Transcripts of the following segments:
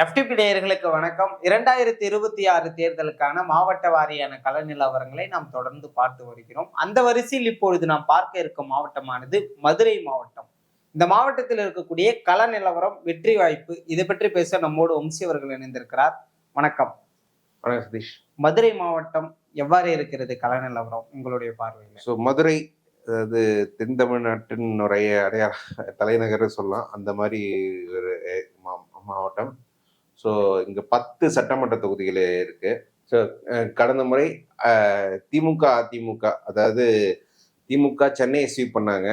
FTP நேயர்களுக்கு வணக்கம். 2026 தேர்தலுக்கான மாவட்ட வாரியான கள நிலவரங்களை நாம் தொடர்ந்து பார்த்து வருகிறோம். அந்த வரிசையில் இப்பொழுது நாம் பார்க்க இருக்கும் மாவட்டமானது மதுரை மாவட்டம். இந்த மாவட்டத்தில் இருக்கக்கூடிய கள நிலவரம், வெற்றி வாய்ப்பு இதை பற்றி பேச நம்மோடு வம்சி அவர்கள் இணைந்திருக்கிறார். வணக்கம். வணக்கம் சதீஷ். மதுரை மாவட்டம் எவ்வாறு இருக்கிறது கள நிலவரம் உங்களுடைய பார்வையில்? மதுரை அதாவது தென் தமிழ்நாட்டின் அடையாள தலைநகர் சொல்லலாம். அந்த மாதிரி ஒரு மாவட்டம். ஸோ இங்க 10 சட்டமன்ற தொகுதிகள் இருக்கு. ஸோ கடந்த முறை திமுக அதிமுக, அதாவது திமுக சென்னையை ஸ்வீப் பண்ணாங்க,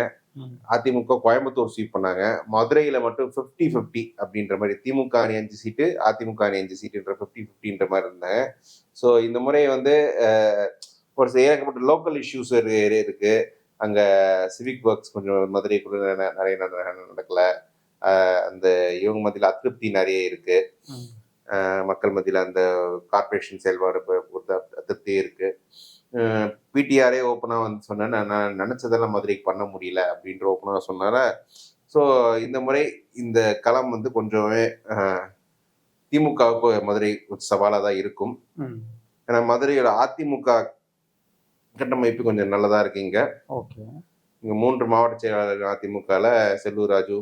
அதிமுக கோயம்புத்தூர் ஸ்வீப் பண்ணாங்க. மதுரையில மட்டும் 50-50 அப்படின்ற மாதிரி, திமுக அணி 5 சீட்டு, அதிமுக அணி 5 சீட்டுன்ற 50-50ன்ற மாதிரி இருந்தாங்க. ஸோ இந்த முறை வந்து ஒரு ஏகப்பட்ட லோக்கல் இஷ்யூஸ் இருக்கு. அங்க சிவிக் ஒர்க்ஸ் கொஞ்சம் மதுரைக்குள்ள நிறைய நடக்கல. அந்த இவங்க மத்தியில் அதிருப்தி நிறைய இருக்கு. மக்கள் மத்தியில் அந்த கார்பரேஷன் செயல்பாடு அதிருப்தி இருக்கு. பிடிஆரே ஓப்பனா வந்து சொன்னேன், நான் நினைச்சதெல்லாம் மதுரைக்கு பண்ண முடியல அப்படின்ற ஓப்பனா சொன்னார. ஸோ இந்த முறை இந்த களம் வந்து கொஞ்சமே திமுகவுக்கு மதுரை சவாலாக தான் இருக்கும். ஏன்னா மதுரையோட அதிமுக கட்டமைப்பு கொஞ்சம் நல்லதா இருக்கு. இங்க 3 மாவட்ட செயலாளர்கள் அதிமுகல செல்லூர் ராஜு,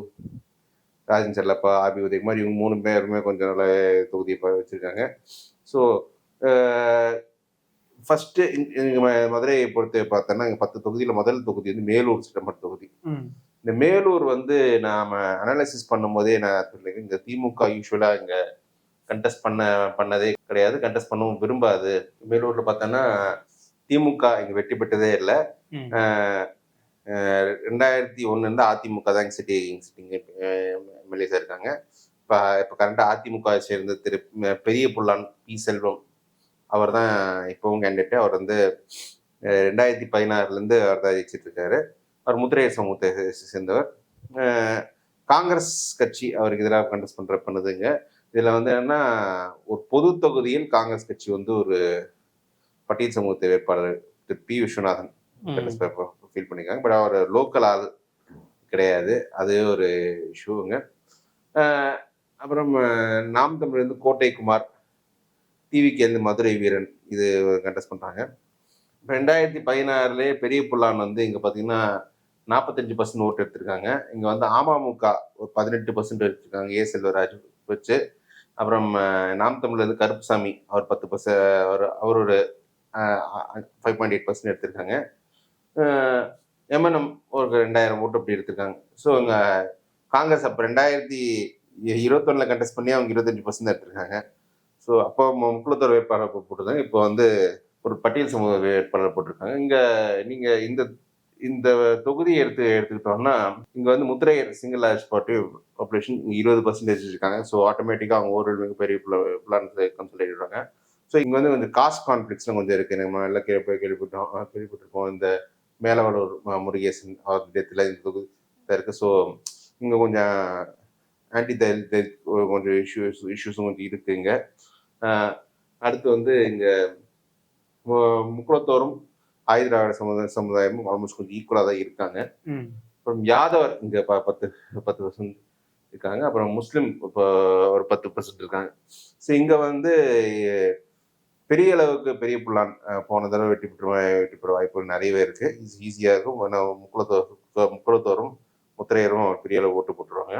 ராஜன் செல்லப்பா, ஆபி உதயகுமார், இவங்க 3 பேருமே கொஞ்சம் நல்ல தொகுதியை வச்சிருக்காங்க. ஸோ ஃபர்ஸ்ட் மதுரையை பொறுத்து பார்த்தோன்னா, 10 தொகுதியில முதல் தொகுதி வந்து மேலூர் சட்டமன்ற தொகுதி. இந்த மேலூர் வந்து நாம அனாலிசிஸ் பண்ணும் போதே நான் சொல்லிருக்கேன், இந்த திமுக யூஸ்வலா இங்க கண்டெஸ்ட் பண்ணதே கிடையாது, கண்டெஸ்ட் பண்ணவும் விரும்பாது. மேலூர்ல பார்த்தோன்னா திமுக இங்க வெற்றி பெற்றதே இல்லை. 2001 அதிமுக தான் சிட்டிங் எம்எல்ஏஸா இருக்காங்க. இப்போ கரண்டா அதிமுக சேர்ந்த திரு பெரிய புல்லான் பி செல்வம், அவர் தான் இப்பவும் கேண்டிடேட். அவர் வந்து 2016 அவர் தான் ஜெயிச்சிட்டு இருக்காரு. அவர் முத்திரையர் சமூகத்தை சேர்ந்தவர். காங்கிரஸ் கட்சி அவருக்கு எதிராக கண்டெஸ்ட் பண்ணுதுங்க. இதுல வந்து என்னன்னா, ஒரு பொது தொகுதியில் காங்கிரஸ் கட்சி வந்து ஒரு பட்டியல் சமூகத்தை வேட்பாளர் திரு பி விஸ்வநாதன் ஃபீல் பண்ணியிருக்காங்க. பட் அவர் லோக்கல் ஆள் கிடையாது, அது ஒரு இஷ்யூங்க. அப்புறம் நாம் தமிழ் வந்து கோட்டை குமார், டிவிக்கு வந்து மதுரை வீரன், இது கண்டெஸ்ட் பண்றாங்க. 2016 பெரிய புல்லான் வந்து இங்க பாத்தீங்கன்னா 45% ஓட்டு எடுத்திருக்காங்க. இங்க வந்து அமமுக ஒரு 18% எடுத்திருக்காங்க, ஏ செல்வராஜ் வச்சு. அப்புறம் நாம் தமிழ் வந்து கருப்புசாமி, அவர் 10%, அவர் ஒரு 5.8% எடுத்திருக்காங்க. எம்என்எம் ஒரு 2000 ஓட்டு அப்படி எடுத்திருக்காங்க. ஸோ இங்க காங்கிரஸ் அப்போ 2021 கண்டெஸ்ட் பண்ணி அவங்க 25% எடுத்திருக்காங்க. ஸோ அப்போ முக்குளத்தோர் வேட்பாளர் போட்டிருக்காங்க. இப்போ வந்து ஒரு பட்டியல் சமூக வேட்பாளர் போட்டிருக்காங்க. இங்க நீங்க இந்த தொகுதியை எடுத்துக்கிட்டோம்னா, இங்க வந்து Mutharaiyar single large party population 20% இருக்காங்க. ஸோ ஆட்டோமேட்டிக்கா அவங்க ஓரளவு மிகப்பெரிய பிளான் கன்சல்ட் ஆகிடுவாங்க. ஸோ இங்க வந்து கொஞ்சம் காஸ்ட் கான்ஃபிளிக்ஸ்லாம் கொஞ்சம் இருக்கு. நம்ம எல்லாம் கேள்விப்பட்டிருப்போம். இந்த மேலவளூர் முருகேசன் அவர் டெத்தில் இந்த தொகுதி இருக்கு. ஸோ இங்க கொஞ்சம் ஆன்டி கொஞ்சம் இஷ்யூஸும் கொஞ்சம் இருக்குங்க. அடுத்து வந்து இங்க முக்குளத்தோரும் ஆயுதிராவிட சமுதாயமும் ஆல்மோஸ்ட் கொஞ்சம் ஈக்குவலா தான் இருக்காங்க. அப்புறம் யாதவர் இங்க 10% இருக்காங்க. அப்புறம் முஸ்லிம் இப்போ ஒரு 10% இருக்காங்க. ஸோ இங்க வந்து பெரிய அளவுக்கு பெரிய புல்லான் போன தடவை வெற்றி பெற வாய்ப்புகள் நிறையவே இருக்கு. ஈஸியா இருக்கும். முக்குளத்தோரும் முத்திரையரும் பெரிய அளவு ஓட்டு போட்டுருவாங்க.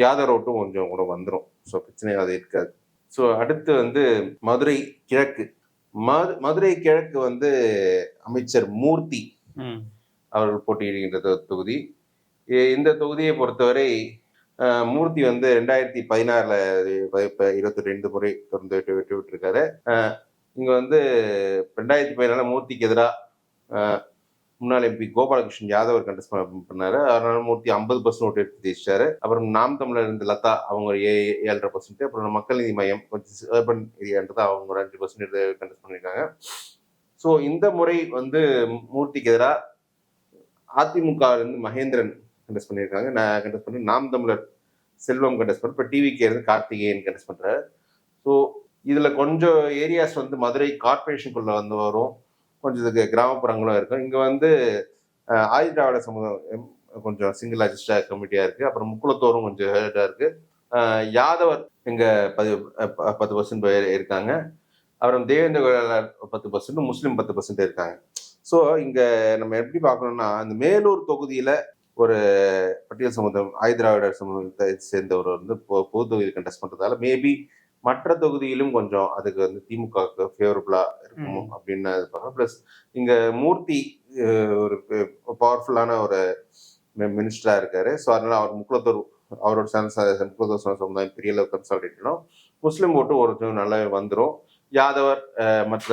யாதவர் ஓட்டும் கொஞ்சம் கூட வந்துடும். ஸோ பிரச்சனையாக அது இருக்காது. ஸோ அடுத்து வந்து மதுரை கிழக்கு. மதுரை கிழக்கு வந்து அமைச்சர் மூர்த்தி அவர்கள் போட்டியிடுகின்ற தொகுதி. இந்த தொகுதியை பொறுத்தவரை மூர்த்தி வந்து 2016 22 முறை தொடர்ந்து வெற்றி பெற்றிருக்காரு. இங்க வந்து 2014 மூர்த்திக்கு எதிராக முன்னாள் எம்பி கோபாலகிருஷ்ணன் யாதவர் கண்டெஸ்ட் பண்ணாரு. அதனால மூர்த்தி 50% ஓட்டு எடுத்து ஜெயிச்சாரு. அப்புறம் நாம் தமிழர் இருந்து லதா அவங்க 7.5%. அப்புறம் மக்கள் நீதி மையம் கொஞ்சம் அர்பன் ஏரியான்றது அவங்க ஒரு 5% கண்டெஸ்ட் பண்ணியிருக்காங்க. ஸோ இந்த முறை வந்து மூர்த்திக்கு எதிராக அதிமுக இருந்து மகேந்திரன் கண்டெஸ்ட் பண்ணியிருக்காங்க. நான் கண்டெஸ்ட் பண்ணி நாம் தமிழர் செல்வம் கண்டெஸ்ட் பண்ண, இப்போ டிவிக்கு இருந்து கார்த்திகேயன் கண்டெஸ்ட் பண்றாரு. ஸோ இதுல கொஞ்சம் ஏரியாஸ் வந்து மதுரை கார்பரேஷனுக்குள்ள வந்து வரும், கொஞ்சம் இதுக்கு கிராமப்புறங்களும் இருக்கும். இங்க வந்து ஆயுதிராவிட சமூகம் கொஞ்சம் சிங்கிள் அட்ஜஸ்டா கமிட்டியா இருக்கு. அப்புறம் முக்குளத்தோரும் கொஞ்சம் ஹேர்டா இருக்கு. யாதவர் இங்க 10% இருக்காங்க. அப்புறம் தேவேந்திர வேளாளர் 10%, முஸ்லீம் 10% இருக்காங்க. ஸோ இங்க நம்ம எப்படி பார்க்கணும்னா, இந்த மேலூர் தொகுதியில ஒரு பட்டியல் சமூகம் ஆயுதிராவிடர் சமூகத்தை சேர்ந்தவர் வந்து பொது தொகுதியில் கண்டெஸ்ட் பண்றதால மேபி மற்ற தொகுதியிலும் கொஞ்சம் அதுக்கு வந்து திமுகவுக்கு ஃபேவரபிளா இருக்குமோ அப்படின்னு பிளஸ் இங்க மூர்த்தி ஒரு பவர்ஃபுல்லான ஒரு மினிஸ்டரா இருக்காரு. ஸோ அதனால அவர் முக்குளத்தூர் அவரோட முக்குளத்தூர் சமுதாயம் பெரிய அளவு கன்சால்டேட்டனும் முஸ்லீம் ஓட்டு ஒரு நல்லாவே வந்துடும். யாதவர் மற்ற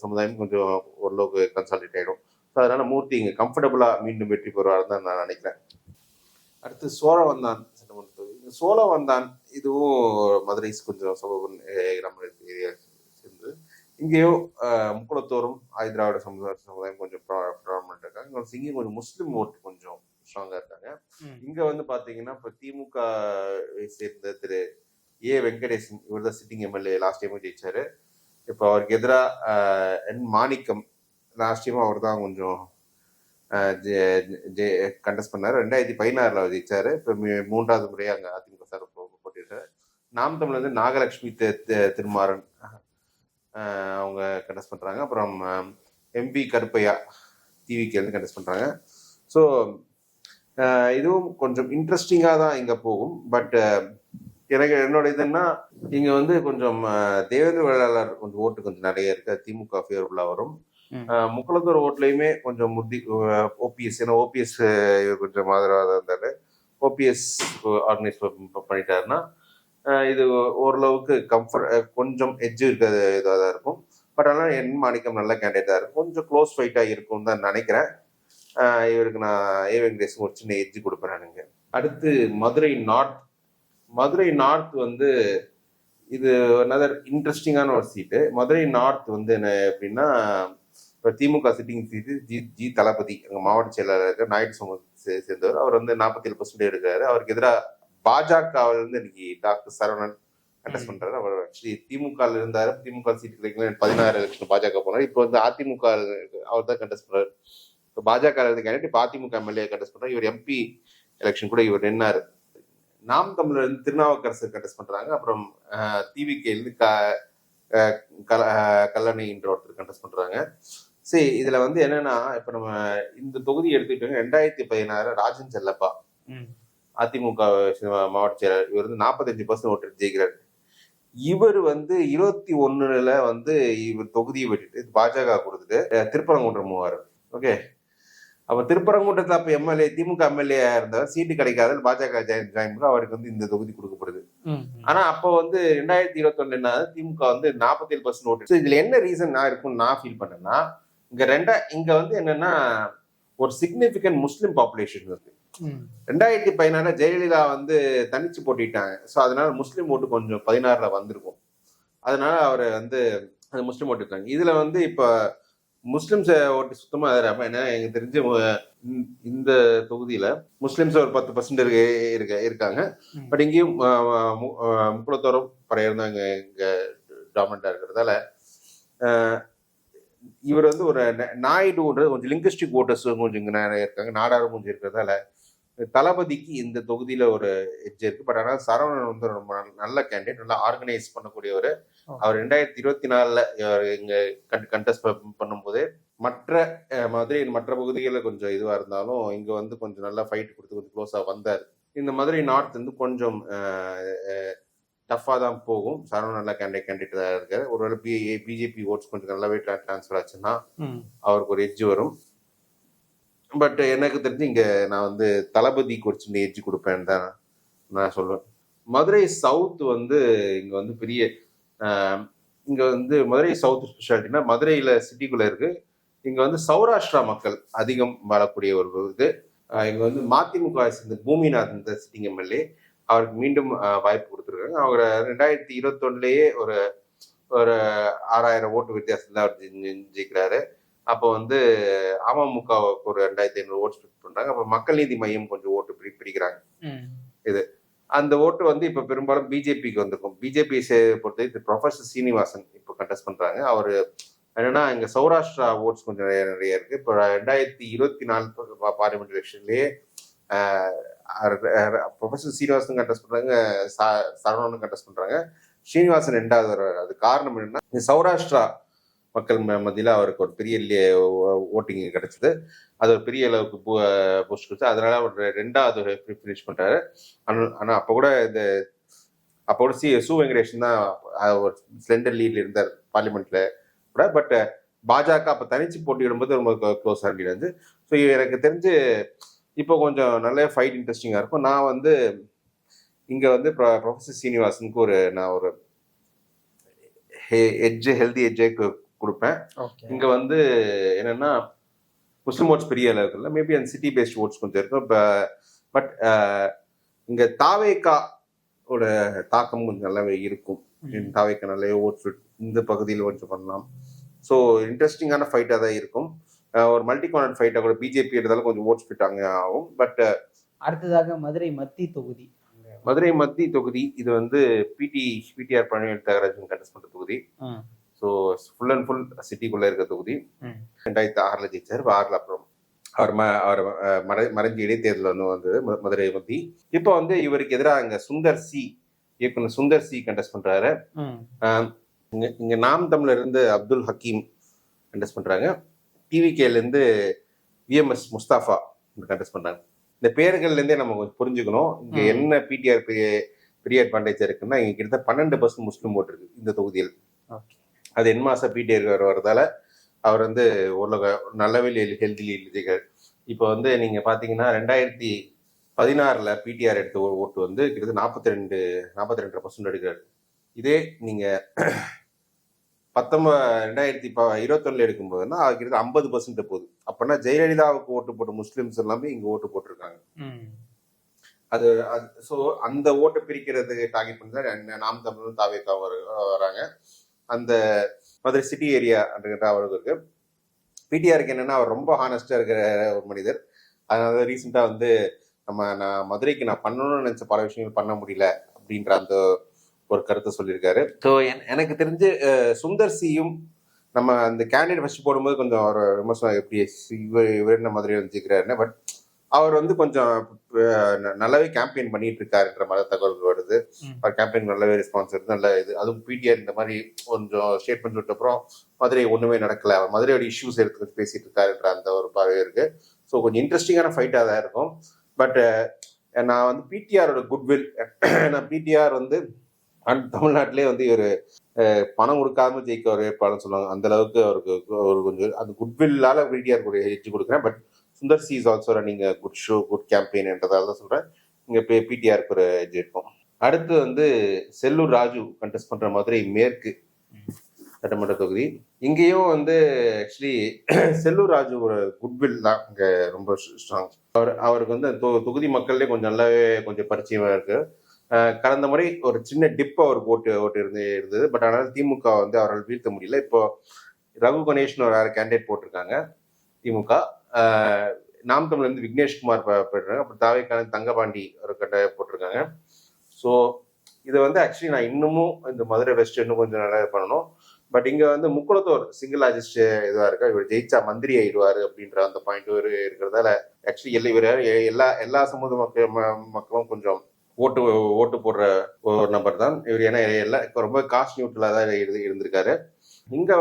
சமுதாயம் கொஞ்சம் ஓரளவுக்கு கன்சால்டேட் ஆயிடும். ஸோ அதனால மூர்த்தி இங்க கம்ஃபர்டபுளா மீண்டும் வெற்றி பெறுவார் தான் நான் நினைக்கிறேன். அடுத்து சோழவந்தான் சட்டமன்ற தொகுதி. சோழவந்தான் இதுவும் மதுரை கொஞ்சம் நம்ம ஏரியா சேர்ந்து இங்கேயும் முக்குளத்தோறும் ஆயுதிராவிட சமுதாயம் கொஞ்சம் ப்ராமினென்ட் இருக்காங்க. இங்கேயும் கொஞ்சம் முஸ்லீம் ஓட்டு கொஞ்சம் ஸ்ட்ராங்கா இருக்காங்க. இங்க வந்து பாத்தீங்கன்னா இப்ப திமுக சேர்ந்த திரு ஏ வெங்கடேசன், இவர் தான் சிட்டிங் எம்எல்ஏ, லாஸ்ட் டைமும் ஜெயிச்சாரு. இப்போ அவருக்கு எதிராக என் மாணிக்கம் லாஸ்ட் டைமும் அவர் தான் கொஞ்சம் கண்டெஸ்ட் பண்ணாரு. 2016 ஜெயிச்சாரு. இப்போ 3வது முறையாக அங்கே அதிமுக சார் போட்டிருக்காரு. நாம் தமிழ் வந்து நாகலட்சுமி திருமாறன் அவங்க கண்டெஸ்ட் பண்றாங்க. அப்புறம் எம்பி கருப்பையா டிவிக்கு வந்து கண்டெஸ்ட் பண்றாங்க. ஸோ இதுவும் கொஞ்சம் இன்ட்ரெஸ்டிங்காக தான் இங்க போகும். பட் எனக்கு என்னோட இதுன்னா இங்க வந்து கொஞ்சம் தேவேந்திர வேளாளர் கொஞ்சம் ஓட்டு கொஞ்சம் நிறைய இருக்கு, திமுக ஃபேவரபுளா வரும். முக்குளத்தூர் ஓட்டுலயுமே கொஞ்சம் ஓபிஎஸ், ஏன்னா ஓபிஎஸ் கொஞ்சம் ஆதரவாக இருந்தாரு. ஓபிஎஸ் ஆர்கனைஸ் பண்ணிட்டாருன்னா இது ஓரளவுக்கு கொஞ்சம் எட்ஜ் இருக்கிறது இதாக தான் இருக்கும். பட் ஆனால் என் மாணிக்கம் நல்ல கேண்டிடேட்டா இருக்கும், கொஞ்சம் க்ளோஸ் ஃபைட்டா இருக்கும் தான் நினைக்கிறேன். இவருக்கு நான் ஏ வெங்கடேஷன் ஒரு சின்ன எட்ஜ் கொடுப்பேன். அடுத்து மதுரை நார்த். மதுரை நார்த் வந்து இது another இன்ட்ரெஸ்டிங்கான ஒரு சீட்டு. மதுரை நார்த் வந்து என்ன அப்படின்னா, இப்போ திமுக சிட்டிங் சீட்டு ஜி தளபதி அங்கே மாவட்ட செயலாளர் இருக்கார், நாயுடு சமூகத்தை சேர்ந்தவர். அவர் வந்து 47% எடுக்கிறாரு. அவருக்கு எதிராக பாஜகவில் இருந்து இன்னைக்கு டாக்டர் சரவணன் கண்டெஸ்ட் பண்றாரு. அவர் ஆக்சுவலி திமுக இருந்தாரு, திமுக சீட்டு கிடைக்கல, 16 எலெக்ஷன் பாஜக போனார். இப்போ வந்து அதிமுக அவர் தான் கண்டெஸ்ட் பண்றாரு. இப்போ பாஜக இருந்த கேண்டிடேட் இப்போ அதிமுக எம்எல்ஏ கண்டெஸ்ட் பண்றாரு. இவர் எம்பி எலெக்ஷன் கூட இவர் நின்னாரு. நாம் தமிழர் இருந்து திருநாவுக்கரசு கண்டெஸ்ட் பண்றாங்க. அப்புறம் டிவிகே இருந்து கல்லணைன்ற ஒருத்தர் கண்டெஸ்ட் பண்றாங்க. சரி, இதுல வந்து என்னன்னா, இப்ப நம்ம இந்த தொகுதி எடுத்துக்கிட்டோங்க. 2016 ராஜன் செல்லப்பா அதிமுக மாவட்ட செயலர், இவர் வந்து 45% ஓட்டு ஜெயிக்கிறார். இவர் வந்து 21ல வந்து இவர் தொகுதியை விட்டுட்டு பாஜக கொடுத்துட்டு திருப்பரங்குன்றம் மூவார். ஓகே, அப்ப திருப்பரங்குன்றத்துல அப்ப எம்எல்ஏ திமுக எம்எல்ஏ இருந்தவர் சீட்டு கிடைக்காத பாஜக ஜாயின் பண்ண அவருக்கு வந்து இந்த தொகுதி கொடுக்கப்படுது. ஆனா அப்ப வந்து 2021 என்ன திமுக வந்து 47% ஓட்டு. இதுல என்ன ரீசன் நான் இருக்கும்னு நான் ஃபீல் பண்ணேன்னா, இங்க வந்து என்னன்னா ஒரு சிக்னிபிகன்ட் முஸ்லிம் பாப்புலேஷன் இருக்கு. 2016 ஜெயலலிதா வந்து தனிச்சு போட்டிட்டாங்க. ஸோ அதனால முஸ்லீம் ஓட்டு கொஞ்சம் 16ல வந்திருக்கும். அதனால அவர் வந்து அது முஸ்லீம் ஓட்டு இருக்காங்க. இதுல வந்து இப்ப முஸ்லிம்ஸ் ஓட்டு சுத்தமா எதிராம, ஏன்னா எனக்கு தெரிஞ்ச இந்த தொகுதியில முஸ்லிம்ஸ் ஒரு 10% இருக்காங்க. பட் இங்கேயும் முக்குளத்தோரம் பறையர் தான் இங்க டாமினண்டா இருக்கிறதால இவர் வந்து ஒரு நாயுடுன்றது கொஞ்சம் லிங்குஸ்டிக் ஓட்டர்ஸ் கொஞ்சம் இங்க நிறைய இருக்காங்க, நாடாரும் கொஞ்சம் இருக்கிறதால தளபதிக்கு இந்த தொகுதியில ஒரு எட்ஜ் இருக்கு. பட் ஆனால் சரவணன் வந்து ரொம்ப நல்ல கேண்டிடேட், நல்லா ஆர்கனைஸ் பண்ணக்கூடியவர். அவர் 2024 இங்க கண்டெஸ்ட் பண்ணும்போது மதுரை மற்ற பகுதிகளில் கொஞ்சம் இதுவா இருந்தாலும் இங்க வந்து கொஞ்சம் நல்லா ஃபைட் கொடுத்து கொஞ்சம் க்ளோஸா வந்தார். இந்த மதுரை நார்த் வந்து கொஞ்சம் டஃபா தான் போகும். சரவணன் நல்ல கேண்டிடேட் தான் இருக்காரு. ஒருவேளை பிஜேபி ஓட்ஸ் கொஞ்சம் நல்லாவே டிரான்ஸ்ஃபர் ஆச்சுன்னா அவருக்கு ஒரு எட்ஜ் வரும். பட் எனக்கு தெரிஞ்சு இங்க நான் வந்து தளபதிக்கு ஒரு சின்ன எட்ஜ் கொடுப்பேன்னு தான் நான் சொல்லுவேன். மதுரை சவுத் வந்து இங்க வந்து பெரிய இங்க வந்து மதுரை சவுத் ஸ்பெஷாலிட்டினா மதுரையில சிட்டிக்குள்ள இருக்கு. இங்க வந்து சௌராஷ்டிரா மக்கள் அதிகம் வாழக்கூடிய ஒரு இது. இங்க வந்து மதிமுக சேர்ந்த பூமிநாத் இந்த சிட்டிங் எம்எல்ஏ, அவருக்கு மீண்டும் வாய்ப்பு கொடுத்துருக்காங்க. அவர் 2021லயே ஒரு 6000 ஓட்டு வித்தியாசம் தான் அவர் ஜெயிக்கிறாரு. அப்போ வந்து அமமுகவுக்கு ஒரு 2500 ஓட்டு ஸ்பிளிட் பண்றாங்க. அப்போ மக்கள் நீதி மையம் கொஞ்சம் ஓட்டு பிரிக்கிறாங்க. இது அந்த ஓட்டு வந்து இப்ப பெரும்பாலும் பிஜேபிக்கு வந்திருக்கும். பிஜேபியை பொறுத்த ப்ரொஃபசர் சீனிவாசன் இப்போ கண்டெஸ்ட் பண்றாங்க. அவரு என்னன்னா இங்க சௌராஷ்டிரா ஓட்ஸ் கொஞ்சம் நிறைய இருக்கு. இப்போ 2024 பார்லிமெண்ட் எலெக்ஷன்லயே ப்ரொஃபசர் சீனிவாசன் கண்டெஸ்ட் பண்றாங்க, சரவணனும் கண்டெஸ்ட் பண்றாங்க. ஸ்ரீனிவாசன் 2வது வர்றாரு. அது காரணம் என்னன்னா, இந்த சௌராஷ்டிரா மக்கள் மத்தியில அவருக்கு ஒரு பெரிய ஓட்டிங் கிடைச்சது. அது ஒரு பெரிய அளவுக்கு பூஸ்ட் கொடுத்து, அதனால அவர் 2வது ஃபினிஷ் பண்றாரு. ஆனா அப்ப கூட சு வெங்கடேஷன் தான் ஒரு ஸ்லெண்டர் லீட்ல இருந்தார் பார்லிமெண்ட்ல கூட. பட் பாஜக அப்ப தனிச்சு போட்டியிடும்போது ரொம்ப க்ளோஸா இருந்தது. ஸோ எனக்கு தெரிஞ்சு இப்போ கொஞ்சம் நல்ல ஃபைட் இன்ட்ரெஸ்டிங்கா இருக்கும். நான் இங்க ப்ரொஃபசர் சீனிவாசனுக்கு நான் ஒரு ஹெல்தி எட்ஜே கொடுப்பேன். இங்க என்னன்னா முஸ்லிம் ஓட்ஸ் பெரிய அளவுக்கு இல்லை, மேபி அந்த சிட்டி பேஸ்ட் ஓட்ஸ் கொஞ்சம் இருக்கும். பட் இங்க தாவேக்காவோட தாக்கம் கொஞ்சம் நல்லாவே இருக்கும். தாவேக்கா நல்ல ஓட்ஸ் இந்த பகுதியில் கொஞ்சம் பண்ணலாம். ஸோ இன்ட்ரெஸ்டிங்கான ஃபைட்டாக தான் இருக்கும். ஒரு மல்டி கார்னர் ஃபைட்டாக கூட பிஜேபி இருந்தாலும் கொஞ்சம் ஓட்ஸ் ஃபிட்டாங்க ஆகும். பட் அடுத்ததாக மதுரை மத்தி தொகுதி இது பிடிஆர் பழனிவேல் தியாகராஜன் கண்டெஸ்ட் பண்ற தொகுதி. ஸோ ஃபுல் அண்ட் ஃபுல் சிட்டிக்குள்ள இருக்க தொகுதி. 2006 ஜெயிச்சார். 6 அப்புறம் அவர் மறைஞ்ச இடைத்தேர்தல் வந்தது மதுரை மத்தி. இப்போ இவருக்கு எதிராக இயக்குனர் சுந்தர் சி கண்டெஸ்ட் பண்றாரு. இங்க நாம் தமிழர் இருந்து அப்துல் ஹக்கீம் கண்டெஸ்ட் பண்றாங்க. டிவிகேல இருந்து விஎம்எஸ் முஸ்தாஃபா கண்டெஸ்ட் பண்றாங்க. இந்த பேர்கள்ல இருந்தே நம்ம கொஞ்சம் புரிஞ்சுக்கணும் இங்க என்ன பிடிஆர் பெரிய அட்வான்டேஜ் இருக்குன்னா, இங்க கிட்டத்தட்ட 12% முஸ்லிம் ஓட்டு இருக்கு இந்த தொகுதியில். அது என்மாசா பிடிஆர் வரதால அவர் ஓரளவு நல்லாவே ஹெல்தி லீடர். இப்போ நீங்க பாத்தீங்கன்னா 2016 பிடிஆர் எடுத்த ஓட்டு கிட்டத்தட்ட 42% எடுக்கிறாரு. இதே நீங்க 2021 எடுக்கும்போதுன்னா கிட்டத்தட்ட 50% போகுது. அப்பனா ஜெயலலிதாவுக்கு ஓட்டு போட்ட முஸ்லிம்ஸ் எல்லாமே இங்க ஓட்டு போட்டிருக்காங்க. ஸோ அந்த ஓட்டை பிரிக்கிறதுக்கு டார்கெட் பண்ணி தான் நாம் தமிழும் தாவேக்கா வராங்க. அந்த மதுரை சிட்டி ஏரியா அவருக்கு இருக்கு. பிடிஆருக்கு என்னன்னா, அவர் ரொம்ப ஹானஸ்டா இருக்கிற ஒரு மனிதர். அதனால ரீசெண்டா நான் மதுரைக்கு நான் பண்ணணும்னு நினைச்ச பல விஷயங்கள் பண்ண முடியல அப்படின்ற அந்த ஒரு கருத்தை சொல்லியிருக்காரு. ஸோ எனக்கு தெரிஞ்சு சுந்தர் சியும் நம்ம அந்த கேண்டிடேட் ஃபர்ஸ்ட் போடும்போது கொஞ்சம் ஒரு விமர்சனம், எப்படி இவர் என்ன மதுரையில் வச்சுக்கிறாருன்னு. பட் அவர் கொஞ்சம் நல்லாவே கேம்பெயின் பண்ணிட்டு இருக்காருன்ற மாதிரி தகவல் வருது. அவர் கேம்பெயின் நல்லாவே ரெஸ்பான்ஸ் இருக்கு, நல்ல இது. அதுவும் பிடிஆர் இந்த மாதிரி கொஞ்சம் ஸ்டேட்மெண்ட் விட்ட அப்புறம் மதுரை ஒண்ணுமே நடக்கல, அவர் மதுரையோட இஷ்யூஸ் எடுத்து பேசிட்டு இருக்காருன்ற அந்த ஒரு பார்வை இருக்கு. ஸோ கொஞ்சம் இன்ட்ரெஸ்டிங்கான ஃபைட்டாக தான் இருக்கும். பட் நான் பிடிஆரோட குட்வில், பிடிஆர் தமிழ்நாட்டிலே இவர் பணம் கொடுக்காம ஜெயிக்க ஒரு வேட்பாளர் சொல்லுவாங்க. அந்த அளவுக்கு அவருக்கு ஒரு கொஞ்சம் அந்த குட்வில்லால பிடிஆர் கூட ஹெச்சு கொடுக்குறேன். But Sundar C is also running good show, good campaign என்றதால தான் சொல்றேன் இங்க பிடிஆருக்கு ஒரு எட்ஜ் இருக்கும். அடுத்து செல்லூர் ராஜு கண்டெஸ்ட் பண்ற மதுரை மேற்கு சட்டமன்ற தொகுதி. இங்கேயும் ஆக்சுவலி செல்லூர் ராஜு ஒரு குட்வில் தான் இங்க ரொம்ப ஸ்ட்ராங். அவருக்கு தொகுதி மக்கள்லேயே கொஞ்சம் நல்லாவே கொஞ்சம் பரிச்சயமா இருக்கு. கடந்த முறை ஒரு சின்ன டிப் அவருக்கு ஓட்டு இருந்தது. பட் ஆனால் திமுக அவரால் வீழ்த்த முடியல. இப்போ ரகு கணேஷ்னு ஒரு கேண்டிடேட் போட்டிருக்காங்க திமுக. நாம் தமிழ் விக்னேஷ்குமார் போட்டிருக்காங்க. அப்புறம் தாவேக்கான தங்கபாண்டி ஒரு போட்டிருக்காங்க. ஸோ இது ஆக்சுவலி நான் இன்னமும் இந்த மதுரை வெஸ்ட் இன்னும் கொஞ்சம் நல்லா பண்ணணும். பட் இங்க முக்குளத்தோர் சிங்கிள் லார்ஜஸ்ட் இதுவா இருக்கா, இவர் ஜெயிச்சா மந்திரி ஆயிடுவாரு அப்படின்ற அந்த பாயிண்ட் இருக்கிறதால ஆக்சுவலி எல்லா சமூக மக்களும் கொஞ்சம் ஓட்டு போடுற ஒரு நபர் தான் இவர். ஏன்னா இப்போ ரொம்ப காஸ்ட் நியூட்ரலா தான் இருந்திருக்காரு. இங்க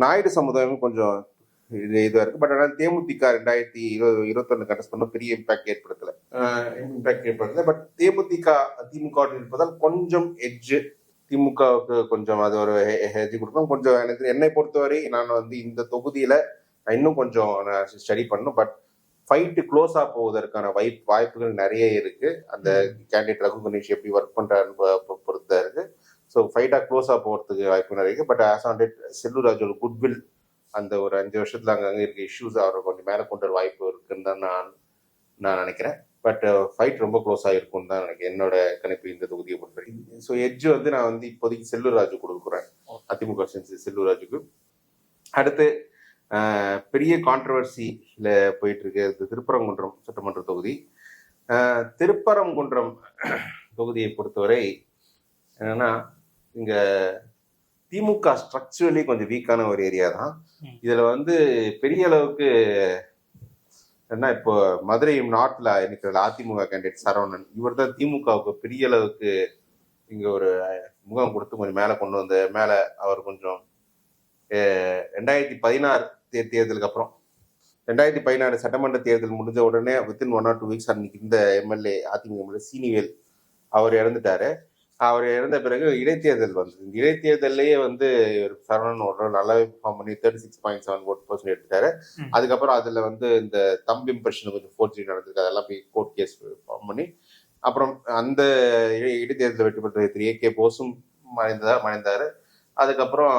நாயுடு சமுதாயம் கொஞ்சம் இதுவா இருக்கு. பட் ஆனால் தேமுதிக 2021 கண்டெஸ்ட் பண்ண பெரிய இம்பாக்ட் ஏற்படுத்தல. பட் திமுக இருப்பதால் கொஞ்சம் எட்ஜ் திமுகவுக்கு கொஞ்சம் அது ஒரு எட்ஜ் கொடுக்கும். கொஞ்சம் என்னை பொறுத்தவரை நான் இந்த தொகுதியில நான் இன்னும் கொஞ்சம் ஸ்டடி பண்ணணும். பட் ஃபைட்டு க்ளோஸா போவதற்கான வாய்ப்புகள் நிறைய இருக்கு. அந்த கேண்டிடேட் ரகு கணேஷ் எப்படி ஒர்க் பண்றாருன்னு பொறுத்தா இருக்கு. ஸோ ஃபைட்டா க்ளோஸா போறதுக்கு வாய்ப்பு நிறைய இருக்கு. But as on date Sellur ராஜோட குட்வில் அந்த ஒரு 5 வருஷத்துல அங்கங்க இருக்க இஷ்யூஸ் அவரை கொஞ்சம் மேலே கொண்டு வர வாய்ப்பு இருக்குன்னு தான் நான் நினைக்கிறேன். பட் ஃபைட் ரொம்ப க்ளோஸா இருக்கும்னு தான் நினைக்கிறேன், என்னோட கணிப்பு இந்த தொகுதியை பொறுத்தவரைக்கும். ஸோ எட்ஜ் நான் இப்போதைக்கு செல்லூர் ராஜு கொடுக்குறேன், அதிமுக செல்லூர் ராஜுக்கு. அடுத்து பெரிய கான்ட்ரவர்சியில போயிட்டு இருக்கு திருப்பரங்குன்றம் சட்டமன்ற தொகுதி. திருப்பரங்குன்றம் தொகுதியை பொறுத்தவரை என்னன்னா, இங்க திமுக ஸ்ட்ரக்சரலி கொஞ்சம் வீக்கான ஒரு ஏரியா தான். இதுல பெரிய அளவுக்கு ஏன்னா இப்போ மதுரை நார்த்ல இருக்கிற அதிமுக கேண்டிடேட் சரவணன், இவர் தான் திமுகவுக்கு பெரிய அளவுக்கு இங்க ஒரு முகம் கொடுத்து கொஞ்சம் மேல கொண்டு வந்து மேல அவர் கொஞ்சம் 2016 தேர்தலுக்கு அப்புறம் 2016 சட்டமன்ற தேர்தல் முடிஞ்ச உடனே வித்தின் 1 or 2 வீக்ஸ் அன்னைக்கு இந்த எம்எல்ஏ அதிமுக எம்எல்ஏ சீனிவேல் அவர் இறந்துட்டாரு. அவர் இறந்த பிறகு இடைத்தேர்தல் வந்தது. இந்த இடைத்தேர்தல்லையே வந்து சரவணன் ஒரு நல்லாவே பெர்ஃபார்ம் பண்ணி 36.7% எடுத்துட்டாரு. அதுக்கப்புறம் அதுல வந்து இந்த தம்பி இம்ப்ரெஷன் கொஞ்சம் ஃபோர்ஜரி நடந்திருக்கு, அதெல்லாம் போய் கோர்ட் கேஸ் ஃபார்ம் பண்ணி அப்புறம் அந்த இடைத்தேர்தலில் வெற்றி பெற்ற திரு ஏ.கே. போஸும் மறைந்தாரு. அதுக்கப்புறம்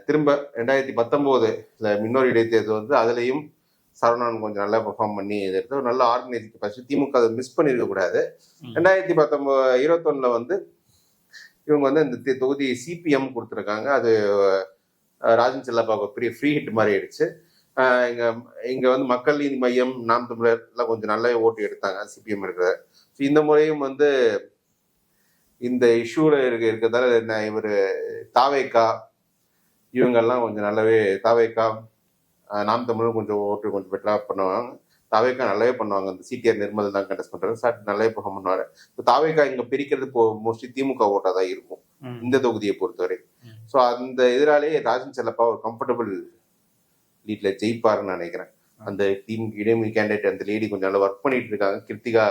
திரும்ப 2019 இன்னொரு இடைத்தேர்தல் வந்து அதுலயும் சரவணன் கொஞ்சம் நல்லா பெர்ஃபார்ம் பண்ணி எடுத்து ஒரு நல்ல ஆர்கனைசிங் கெப்பாசிட்டி, திமுக அதை மிஸ் பண்ணிருக்க கூடாது. 2021 வந்து இவங்க வந்து இந்த தொகுதி சிபிஎம் கொடுத்துருக்காங்க. அது ராஜன் செல்லப்பாவுக்கு பெரிய ஃப்ரீ ஹிட் மாதிரி ஆயிடுச்சு. இங்க வந்து மக்கள் நீதி மையம், நாம் தமிழர் எல்லாம் கொஞ்சம் நல்லாவே ஓட்டு எடுத்தாங்க சிபிஎம் இருக்கிற. இந்த முறையும் வந்து இந்த இஷ்யூல இருக்கிறதால இவர் தாவேக்கா இவங்கெல்லாம் கொஞ்சம் நல்லாவே, தாவேக்கா நாம் தமிழும் கொஞ்சம் ஓட்டு கொஞ்சம் பெட்டரா பண்ணுவாங்க. தாவேக்கா நல்லாவே பண்ணுவாங்க. அந்த சிடிஆர் நிர்மல் தான் கண்டெஸ்ட் பண்றாரு, சார் நல்லாவே பெர்ஃபார்ம் பண்ணுவாரு. தாவேக்கா இங்க பிரிக்கிறது மோஸ்ட்லி திமுக ஓட்டா தான் இருக்கும் இந்த தொகுதியை பொறுத்தவரை. ஸோ அந்த எதிராலேயே ராஜன் செல்லப்பா ஒரு கம்ஃபர்டபுள் லீட்ல ஜெயிப்பாருன்னு நினைக்கிறேன். அந்த டீம் இடைமொழி கேண்டிடேட் அந்த லேடி கொஞ்சம் நல்லா ஒர்க் பண்ணிட்டு இருக்காங்க. கிருத்திகா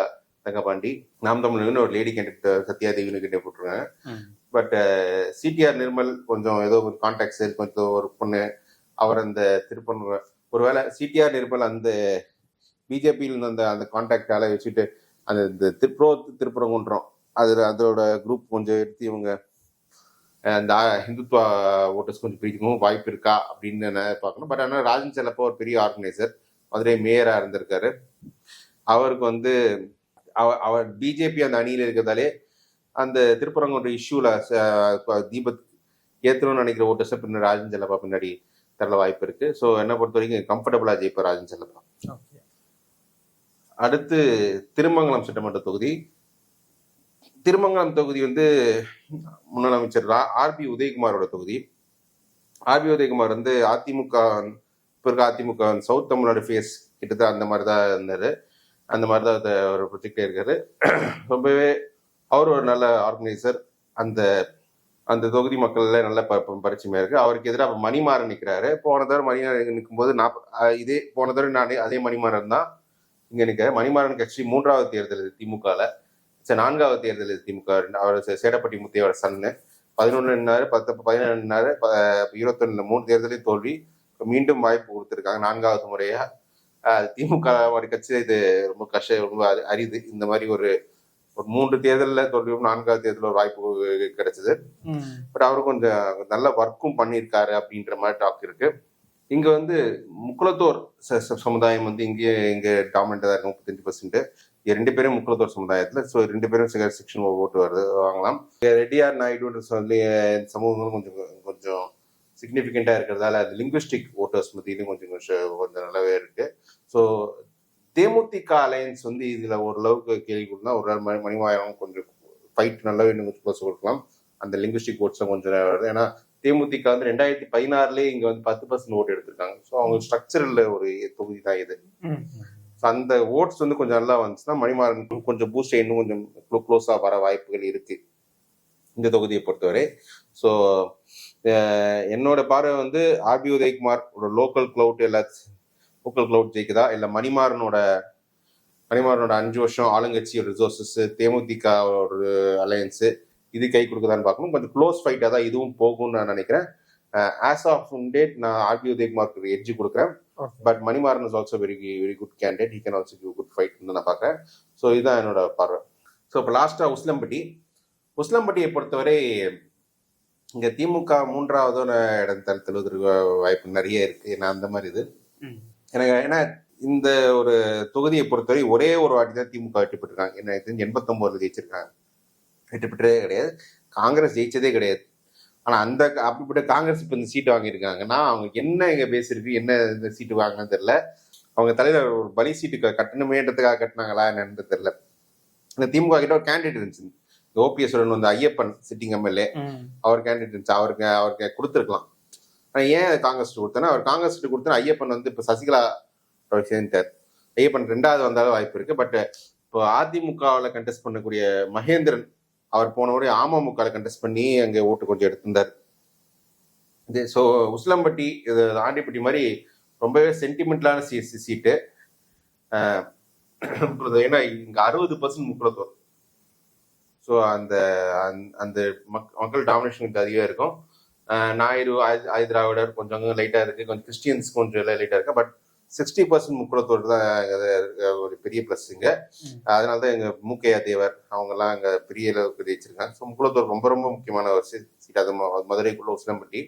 தங்கபாண்டி, நாம் தமிழ்னு ஒரு லேடி கேண்டிடேட் சத்யாதேவின்னு கிட்டே போட்டுருக்காங்க. பட் சிடிஆர் நிர்மல் கொஞ்சம் ஏதோ ஒரு கான்டாக்ட்ஸ் கொஞ்சம் ஒரு பொண்ணு அவர் அந்த திருப்பூர், ஒருவேளை சிடிஆர் நிர்மல் அந்த பிஜேபியில் அந்த அந்த கான்டாக்டால வச்சுட்டு அந்த திருப்பரங்குன்றம் அதோட குரூப் கொஞ்சம் எடுத்து இவங்க அந்த ஹிந்துத்வா ஓட்டர்ஸ் கொஞ்சம் பிடிக்கவும் வாய்ப்பு இருக்கா அப்படின்னு பார்க்கணும். பட் ஆனால் ராஜன் செல்லப்பா ஒரு பெரிய ஆர்கனைசர், மதுரை மேயரா இருந்திருக்காரு. அவருக்கு வந்து அவர் பிஜேபி அந்த அணியில இருக்கிறதாலே அந்த திருப்பரங்குன்ற இஷ்யூல தீபத் ஏற்றணும்னு நினைக்கிற ஓட்டர்ஸை பின்னாடி ராஜன் செல்லப்பா பின்னாடி தரல வாய்ப்பு இருக்கு. ஸோ என்ன பொறுத்த வரைக்கும் கம்ஃபர்டபுளா ஜெயிப்பார் ராஜன் செல்லப்பா. அடுத்து திருமங்கலம் சட்டமன்ற தொகுதி. திருமங்கலம் தொகுதி வந்து முன்னாள் அமைச்சர் ஆர்பி உதயகுமாரோட தொகுதி. ஆர்பி உதயகுமார் வந்து அதிமுக இப்போ இருக்க அதிமுக சவுத் தமிழ்நாடு ஃபேஸ் கிட்டத்தட்ட அந்த மாதிரி தான் இருந்தாரு. அந்த மாதிரி தான் ஒரு ப்ரொஜெக்டே இருக்காரு. ரொம்பவே அவர் ஒரு நல்ல ஆர்கனைசர். அந்த அந்த தொகுதி மக்கள்ல நல்ல பரிச்சயமா இருக்கு. அவருக்கு எதிராக மணிமாறன் நிற்கிறாரு. போன தடவை மணிமாறன் நிற்கும்போது போன தடவை நான் அதே மணிமாறன் தான் இங்க நிற்கிறார். மணிமாறனுக்கு ஆக்சுவலி 3வது தேர்தல் திமுகல, 4வது தேர்தல் திமுக. அவர் சேடப்பட்டி முத்தையோட சன்னு 11 நின்னாரு, 17 நின்னாரு, 21 3 தேர்தலையும் தோல்வி. மீண்டும் வாய்ப்பு கொடுத்துருக்காங்க 4வது முறையா. திமுக மாதிரி கட்சி இது ரொம்ப ரொம்ப அரிது. இந்த மாதிரி ஒரு 3 தேர்தலில் தோல்வியும் 4வது தேர்தலில் ஒரு வாய்ப்பு கிடைச்சது. பட் அவரு கொஞ்சம் நல்ல ஒர்க்கும் பண்ணியிருக்காரு அப்படின்ற மாதிரி டாக் இருக்கு. இங்க வந்து முக்குளத்தோர் சமுதாயம் வந்து இங்க டாமினண்டா தான் இருக்கு, 35%. 2 பேரும் முக்குளத்தோர் சமுதாயத்துல. ஸோ 2 பேரும் செக்ஷன் ஓட்டு வாங்கலாம். ரெட்டியார் நாயுடு சொல்லி சமூகங்களும் கொஞ்சம் சிக்னிஃபிகண்டா இருக்கிறதால அது லிங்குவிஸ்டிக் ஓட்டர்ஸ் மத்தியிலும் கொஞ்சம் நல்லாவே இருக்கு. ஸோ தேமுதிக அலையன்ஸ் வந்து இதுல ஓரளவுக்கு கேள்வி கொடுத்தா ஒரு மணிமாயம் கொஞ்சம் ஃபைட் நல்லாவே இன்னும் கொஞ்சம் க்ளோஸ் கொடுக்கலாம். அந்த லிங்குவிஸ்டிக் ஓட்ஸ் கொஞ்சம் வருது. ஏன்னா தேமுதிக வந்து 2016 இங்க வந்து 10% ஓட்டு எடுத்திருக்காங்க. ஸோ அவங்க ஸ்ட்ரக்சரல் ஒரு தொகுதி தான் இது. அந்த ஓட்ஸ் வந்து கொஞ்சம் நல்லா வந்துச்சுன்னா மணிமாறன் கொஞ்சம் பூஸ்ட் இன்னும் கொஞ்சம் க்ளோஸா வர வாய்ப்புகள் இருக்கு இந்த தொகுதியை பொறுத்தவரை. ஸோ என்னோட பார்வை வந்து ஆர்பி உதயகுமார் ஒரு லோக்கல் கிளவுட் ஜெயிக்குதா, இல்ல மணிமாறனோட 5 வருஷம் ஆளுங்கட்சி ரிசோர்சஸ், தேமுதிக ஒரு அலையன்ஸ் இது கை கொடுக்குதான்னு பார்க்கணும். கொஞ்சம் க்ளோஸ் ஃபைட்டா தான் இதுவும் போகும்னு நான் நினைக்கிறேன். ஆஸ் ஆஃப் டேட் நான் ஆர்பி உதயகுமாருக்கு எட்ஜ் கொடுக்குறேன். But Manimaran is also very good candidate. He can also give good fight நான் பார்க்குறேன். ஸோ இதுதான் என்னோட பார்வை. ஸோ இப்போ லாஸ்டா உஸ்லம்பட்டியை பொறுத்தவரை இங்க திமுக 3வது இடத்துல வாய்ப்பு நிறைய இருக்கு. நான் அந்த மாதிரி இது எனக்கு ஏன்னா இந்த ஒரு தொகுதியை பொறுத்தவரை ஒரே ஒரு வாட்டி தான் திமுக வெற்றி பெற்றிருக்காங்க. என்ன 89 ஜெயிச்சிருக்காங்க. வெற்றி பெற்றதே கிடையாது. காங்கிரஸ் ஜெயிச்சதே கிடையாது. ஆனா அப்படிப்பட்ட காங்கிரஸ் இப்ப இந்த சீட்டு வாங்கியிருக்காங்கன்னா அவங்க என்ன இங்க பேசிருக்கு, என்ன இந்த சீட்டு வாங்கினது தெரியல. அவங்க தலைவர் ஒரு பலி சீட்டு கட்டணுமேன்றதுக்காக கட்டினாங்களா என்னன்னு தெரியல. இந்த திமுக கிட்ட ஒரு கேண்டிடேட் இருந்துச்சு, ஓபிஎஸ் வந்து ஐயப்பன் சிட்டிங் எம்எல்ஏ, அவர் கேண்டிடேட் இருந்துச்சு. அவருக்கு கொடுத்துருக்கலாம். ஆனா ஏன் காங்கிரஸ் கொடுத்தேன்னா அவர் காங்கிரஸ் கொடுத்தா ஐயப்பன் வந்து இப்ப சசிகலா சேர்ந்துட்டார். ஐயப்பன் 2வது வந்தாலும் வாய்ப்பு இருக்கு. பட் இப்போ அதிமுகவில் கண்டெஸ்ட் பண்ணக்கூடிய மகேந்திரன் அவர் போன முறை அமமுகவில் கண்டெஸ்ட் பண்ணி அங்கே ஓட்டு கொஞ்சம் எடுத்திருந்தார். இது ஸோ உசிலம்பட்டி இது ஆண்டிப்பட்டி மாதிரி ரொம்பவே சென்டிமெண்டலான சீட்டு. ஏன்னா இங்க 60% முக்குளத்தோர். ஸோ அந்த அந்த மக்கள் டாமினேஷன் அதிகம் இருக்கும். நாயுடு ஆதிதிராவிடர் கொஞ்சம் லைட்டா இருக்கு, கொஞ்சம் கிறிஸ்டியன்ஸ் கொஞ்சம் லைட்டா இருக்கு. பட் 60% முக்குளத்தோர் தான் ஒரு பெரிய பிளஸ் இங்க. அதனாலதான் எங்க மூக்கையா தேவர் அவங்க எல்லாம் அங்க பெரிய அளவுக்கு ஜெயிச்சிருக்காங்க. ஸோ முக்குளத்தோர் ரொம்ப ரொம்ப முக்கியமான ஒரு சீட். அது மதுரைக்குள்ள உசிலம்பட்டி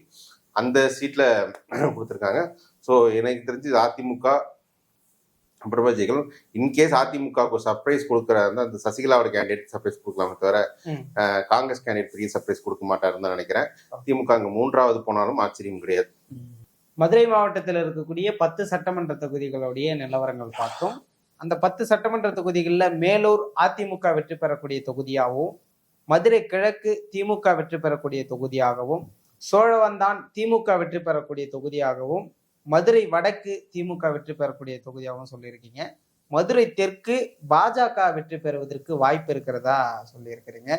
அந்த சீட்ல கொடுத்துருக்காங்க. ஸோ எனக்கு தெரிஞ்சு அதிமுக அப்புறமா ஜெயிக்கலாம். இன்கேஸ் அதிமுகவுக்கு சர்ப்ரைஸ் கொடுக்கறதா இருந்தா அந்த சசிகலாவோட கேண்டிடேட் சர்ப்ரைஸ் கொடுக்கலாமே தவிர காங்கிரஸ் கேண்டிடேட் பெரிய சர்ப்ரைஸ் கொடுக்க மாட்டாருன்னு தான் நினைக்கிறேன். திமுக அங்க 3வது போனாலும் ஆச்சரியம் கிடையாது. மதுரை மாவட்டத்தில் இருக்கக்கூடிய 10 சட்டமன்ற தொகுதிகளுடைய நிலவரங்கள் பார்த்தோம். அந்த 10 சட்டமன்ற தொகுதிகளில் மேலூர் அதிமுக வெற்றி பெறக்கூடிய தொகுதியாகவும், மதுரை கிழக்கு திமுக வெற்றி பெறக்கூடிய தொகுதியாகவும், சோழவந்தான் திமுக வெற்றி பெறக்கூடிய தொகுதியாகவும், மதுரை வடக்கு திமுக வெற்றி பெறக்கூடிய தொகுதியாகவும் சொல்லியிருக்கீங்க. மதுரை தெற்கு பாஜக வெற்றி பெறுவதற்கு வாய்ப்பு இருக்கிறதா சொல்லியிருக்கிறீங்க.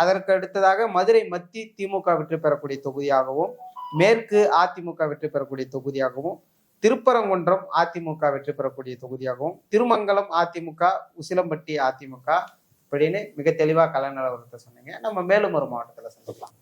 அதற்கு அடுத்ததாக மதுரை மத்தி திமுக வெற்றி பெறக்கூடிய தொகுதியாகவும், மேற்கு அதிமுக வெற்றி பெறக்கூடிய தொகுதியாகவும், திருப்பரங்குன்றம் அதிமுக வெற்றி பெறக்கூடிய தொகுதியாகவும், திருமங்கலம் அதிமுக, உசிலம்பட்டி அதிமுக இப்படின்னு மிக தெளிவா கள நிலவரத்தை சொன்னீங்க. நம்ம மேலும் ஒரு மாவட்டத்துல சந்திக்கலாம்.